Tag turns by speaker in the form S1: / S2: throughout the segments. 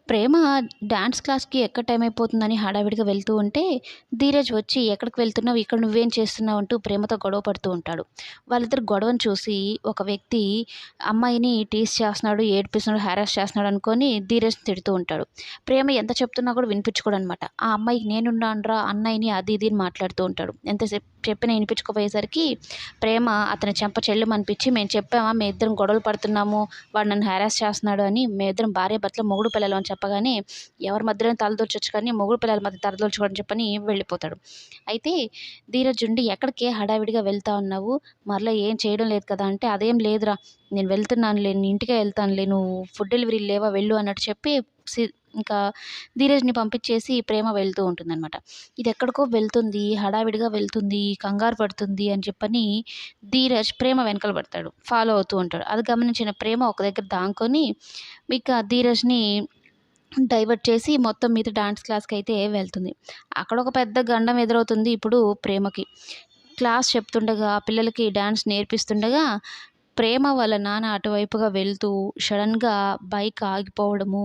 S1: ప్రేమ dance క్లాస్‌కి ఎక్కడ time అయిపోతుందని హడావిడిగా వెళ్తూ ఉంటే, ధీరజ్ వచ్చి "ఎక్కడికి వెళ్తున్నావు? ఇక్కడ నువ్వేం చేస్తున్నావు?" అంటూ ప్రేమతో గొడవ పడుతూ ఉంటాడు. వాళ్ళిద్దరి గొడవను చూసి ఒక వ్యక్తి అమ్మాయిని టీజ్ చేస్తున్నాడు, ఏడిపిస్తున్నాడు, హారాస్ చేస్తున్నాడు అనుకోని ధీరజ్‌ని తిడుతూ ఉంటాడు. ప్రేమ ఎంత చెప్తున్నా కూడా వినిపించుకోడనమాట. ఆ అమ్మాయికి "నేనున్నానురా అన్నయ్యని" అది ఇది అని మాట్లాడుతూ ఉంటాడు. ఎంతసేపు చెప్పినా వినిపించుకోపోయేసరికి ప్రేమ అతని చెంప చెల్లుమనిపించి "మేము చెప్పామా మేమిద్దరం గొడవలు పడుతున్నాము. వాడు నన్ను హారాస్ చేస్తున్నాడు అని మేమిద్దరం భార్యాభర్తలం మొగుడు పెళ్ళాలం అని చెప్పగానే ఎవరి మధ్యలోనే తలదూర్చొచ్చు కానీ మొగుడు పిల్లల మధ్య తలదూర్చకూడదని చెప్పని వెళ్ళిపోతాడు. అయితే ధీరజ్ ఉండి "ఎక్కడికే హడావిడిగా వెళ్తా ఉన్నావు? మరలా ఏం చేయడం లేదు కదా!" అంటే "అదేం లేదురా నేను వెళ్తున్నానులే నేను ఇంటికే వెళ్తానులే నువ్వు ఫుడ్ డెలివరీలు లేవా వెళ్ళు" అన్నట్టు చెప్పి సి ఇంకా ధీరజ్‌ని పంపించేసి ప్రేమ వెళ్తూ ఉంటుందనమాట. ఇదెక్కడికో వెళ్తుంది, హడావిడిగా వెళ్తుంది, కంగారు పడుతుంది అని చెప్పని ధీరజ్ ప్రేమ వెనకాల పడతాడు. ఫాలో అవుతూ ఉంటాడు. అది గమనించిన ప్రేమ ఒక దగ్గర దాంకొని ఇక ధీరజ్‌ని డైవర్ట్ చేసి మొత్తం మీద డాన్స్ క్లాస్‌కైతే వెళ్తుంది. అక్కడొక పెద్ద గండం ఎదురవుతుంది ఇప్పుడు ప్రేమకి. క్లాస్ చెప్తుండగా పిల్లలకి డాన్స్ నేర్పిస్తుండగా ప్రేమ వాళ్ళ నాన్న అటువైపుగా వెళ్తూ సడెన్‌గా బైక్ ఆగిపోవడము,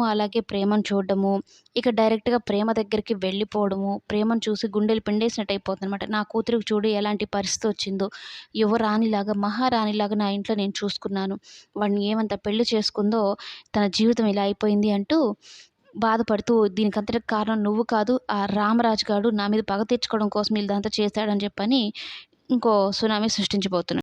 S1: అలాగే ప్రేమను చూడడము, ఇక డైరెక్ట్‌గా ప్రేమ దగ్గరికి వెళ్ళిపోవడము, ప్రేమను చూసి గుండెలు పిండేసినట్టు అయిపోతుందనమాట. నా కూతురికి చూడు ఎలాంటి పరిస్థితి వచ్చిందో, యువరాణిలాగా, మహారాణిలాగా నా ఇంట్లో నేను చూసుకున్నాను. వాడిని ఏమంత పెళ్లి చేసుకుందో తన జీవితం ఇలా అయిపోయింది అంటూ బాధపడుతూ దీనికంతటికి కారణం నువ్వు కాదు, ఆ రామరాజు గాడు నా మీద పగ తీర్చుకోవడం కోసం ఇదంతా చేశాడని చెప్పని ఇంకో సునామీ సృష్టించబోతున్నాడు.